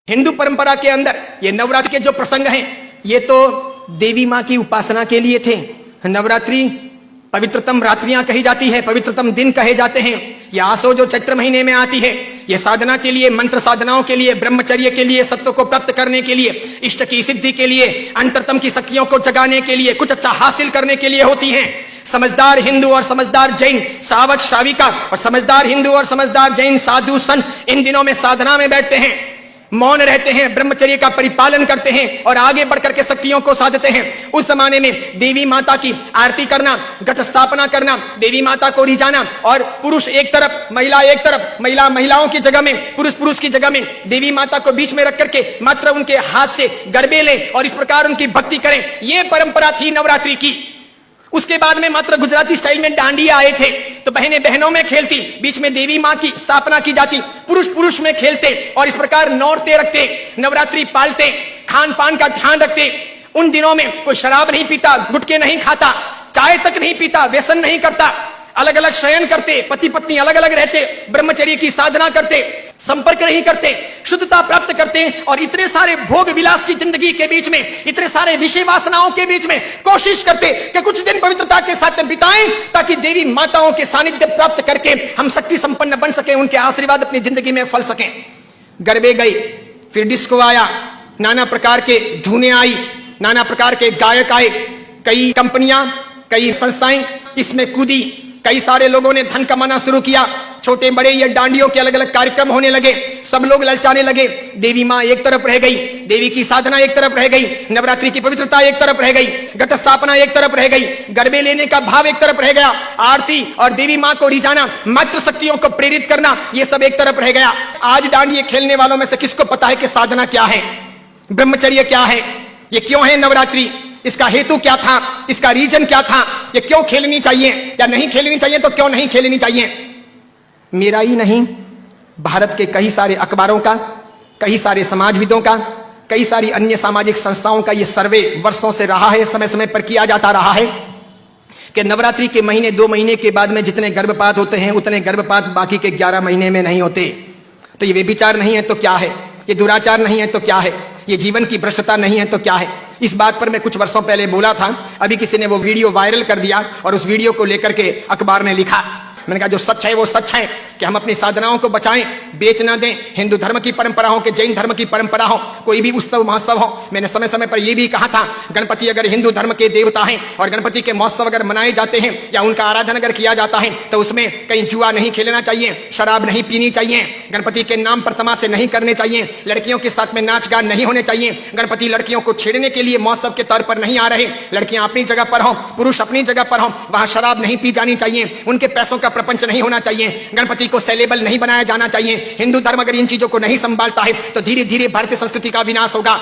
हिंदू परंपरा के अंदर ये नवरात्रि के जो प्रसंग हैं ये तो देवी मां की उपासना के लिए थे। नवरात्रि पवित्रतम रात्रियां कही जाती है, पवित्रतम दिन कहे जाते हैं। यह आसो जो चैत्र महीने में आती है, ये साधना के लिए, मंत्र साधनाओं के लिए, ब्रह्मचर्य के लिए, सत्व को प्राप्त करने के लिए, इष्ट की सिद्धि के लिए, अंतरतम की शक्तियों को जगाने के लिए, कुछ अच्छा हासिल करने के लिए होती हैं। समझदार हिंदू और समझदार जैन श्रावक श्राविका और समझदार हिंदू और समझदार जैन साधु संत इन दिनों में साधना में बैठते हैं, मौन रहते हैं, ब्रह्मचर्य का परिपालन करते हैं और आगे बढ़कर के शक्तियों को साधते हैं। उस जमाने में देवी माता की आरती करना, घट स्थापना करना, देवी माता को रिझाना और पुरुष एक तरफ, महिला एक तरफ, महिलाओं की जगह में, पुरुष की जगह में, देवी माता को बीच में रख करके मात्र उनके हाथ से गरबे लें और इस प्रकार उनकी भक्ति करें। यह परंपरा थी नवरात्रि की। उसके बाद में मात्र गुजराती स्टाइल में डांडिया आए थे, तो बहनें बहनों में खेलती, बीच में देवी मां की स्थापना की जाती, पुरुष में खेलते और इस प्रकार नौरते रखते, नवरात्रि पालते, खान पान का ध्यान रखते। उन दिनों में कोई शराब नहीं पीता, गुटखे नहीं खाता, चाय तक नहीं पीता, व्यसन नहीं करता, अलग अलग शयन करते, पति पत्नी अलग अलग रहते, ब्रह्मचर्य की साधना करते, संपर्क नहीं करते, शुद्धता प्राप्त करते और इतने सारे भोग विलास की जिंदगी के बीच में, इतने सारे विषय वासनाओं के बीच में कोशिश करते कि कुछ दिन पवित्रता के साथ बिताएं ताकि देवी माताओं के सानिध्य प्राप्त करके हम शक्ति संपन्न बन सके, उनके आशीर्वाद अपनी जिंदगी में फल सकें। गरबे गई, फिर डिस्को आया, नाना प्रकार के धुनें आई, नाना प्रकार के गायक आए, कई कंपनियां, कई संस्थाएं इसमें कूदी, कई सारे लोगों ने धन कमाना शुरू किया, छोटे बड़े ये डांडियों के अलग अलग कार्यक्रम होने लगे, सब लोग ललचाने लगे। देवी मां एक तरफ रह गई, देवी की साधना एक तरफ रह गई, नवरात्रि की पवित्रता एक तरफ रह गई, घट स्थापना एक तरफ रह गई, गरबे लेने का भाव एक तरफ रह गया, आरती और देवी मां को रिझाना, मातृ शक्तियों को प्रेरित करना, ये सब एक तरफ रह गया। आज डांडिये खेलने वालों में से किसको पता है कि साधना क्या है, ब्रह्मचर्य क्या है, ये क्यों है नवरात्रि, इसका हेतु क्या था, इसका रीजन क्या था, ये क्यों खेलनी चाहिए या नहीं खेलनी चाहिए, तो क्यों नहीं खेलनी चाहिए। मेरा ही नहीं, भारत के कई सारे अखबारों का, कई सारे समाजविदों का, कई सारी अन्य सामाजिक संस्थाओं का ये सर्वे वर्षों से रहा है, समय समय पर किया जाता रहा है कि नवरात्रि के महीने 2 महीने के बाद में जितने गर्भपात होते हैं उतने गर्भपात बाकी के 11 महीने में नहीं होते। तो ये व्यभिचार नहीं है तो क्या है, ये दुराचार नहीं है तो क्या है, ये जीवन की भ्रष्टता नहीं है तो क्या है। इस बात पर मैं कुछ वर्षों पहले बोला था, अभी किसी ने वो वीडियो वायरल कर दिया और उस वीडियो को लेकर के अखबार ने लिखा। मैंने कहा जो सच है वो सच है कि हम अपनी साधनाओं को बचाएं, बेच ना दें। हिंदू धर्म की परंपरा हो कि जैन धर्म की परंपरा हो, कोई भी उत्सव महोत्सव हो, मैंने समय समय पर यह भी कहा था, गणपति अगर हिंदू धर्म के देवता हैं और गणपति के महोत्सव अगर मनाए जाते हैं या उनका आराधन अगर किया जाता है तो उसमें कहीं जुआ नहीं खेलना चाहिए, शराब नहीं पीनी चाहिए, गणपति के नाम पर तमाशे नहीं करने चाहिए, लड़कियों के साथ में नाच गान नहीं होने चाहिए, गणपति लड़कियों को छेड़ने के लिए महोत्सव के तौर पर नहीं आ रहे, लड़कियां अपनी जगह पर हो, पुरुष अपनी जगह पर हो, वहां शराब नहीं पी जानी चाहिए, उनके पैसों का प्रपंच नहीं होना चाहिए, गणपति को सेलेबल नहीं बनाया जाना चाहिए। हिंदू धर्म अगर इन चीजों को नहीं संभालता है तो धीरे धीरे भारतीय संस्कृति का विनाश होगा।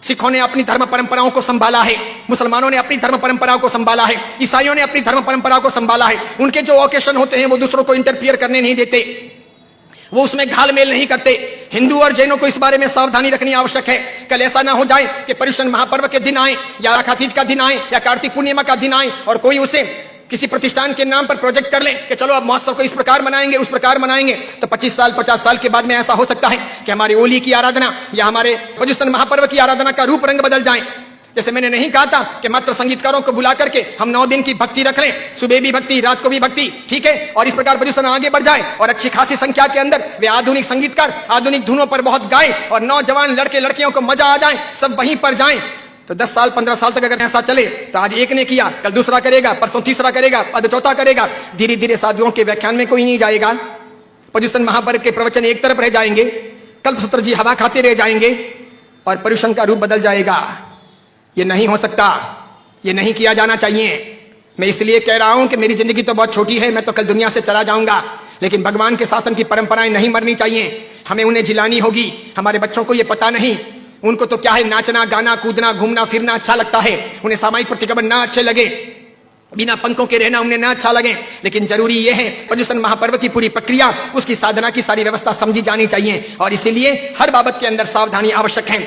सिखों ने अपनी धर्म परंपराओं को संभाला है, मुसलमानों ने अपनी धर्म परंपराओं को संभाला है, ईसाइयों ने अपनी धर्म परंपराओं को संभाला है। उनके जो ओकेशन होते हैं वो दूसरों को इंटरफियर करने नहीं देते, वो उसमें घालमेल नहीं करते। हिंदू और जैनों को इस बारे में सावधानी रखनी आवश्यक है। कल ऐसा ना हो जाए कि पर्युषण महापर्व के दिन आए या राखा तीज का दिन आए या कार्तिक पूर्णिमा का दिन आए और कोई उसे किसी प्रतिष्ठान के नाम पर प्रोजेक्ट कर ले कि चलो अब महोत्सव को इस प्रकार मनाएंगे, उस प्रकार मनाएंगे, तो 25 साल 50 साल के बाद में ऐसा हो सकता है कि हमारी होली की आराधना या हमारे पर्युषण महापर्व की आराधना का रूप रंग बदल जाए। जैसे मैंने नहीं कहा था कि मात्र संगीतकारों को बुला करके हम 9 दिन की भक्ति रख लें, सुबह भी भक्ति, रात को भी भक्ति, ठीक है, और इस प्रकार पर्युषण आगे बढ़ जाए और अच्छी खासी संख्या के अंदर वे आधुनिक संगीतकार आधुनिक धुनों पर बहुत गाएं और नौजवान लड़के लड़कियों को मजा आ जाए, सब वहीं पर जाएं। तो 10 साल 15 साल तक अगर ऐसा चले तो आज एक ने किया, कल दूसरा करेगा, परसों तीसरा करेगा, अब चौथा करेगा, धीरे धीरे साधुओं के व्याख्यान में कोई नहीं जाएगा, पर्युषण महापर्व के प्रवचन एक तरफ रह जाएंगे, कल्पसूत्र जी हवा खाते रह जाएंगे और पर्युषण का रूप बदल जाएगा। ये नहीं हो सकता, ये नहीं किया जाना चाहिए। मैं इसलिए कह रहा हूं कि मेरी जिंदगी तो बहुत छोटी है, मैं तो कल दुनिया से चला जाऊंगा, लेकिन भगवान के शासन की परंपराएं नहीं मरनी चाहिए, हमें उन्हें जिलानी होगी। हमारे बच्चों को ये पता नहीं, उनको तो क्या है, नाचना गाना कूदना घूमना फिरना अच्छा लगता है, उन्हें सामाजिक प्रतिक्रमण ना अच्छे लगे, बिना पंखों के रहना उन्हें ना अच्छा लगे, लेकिन जरूरी यह है पर्युषण महापर्व की पूरी प्रक्रिया, उसकी साधना की सारी व्यवस्था समझी जानी चाहिए और इसीलिए हर बाबत के अंदर सावधानी आवश्यक है।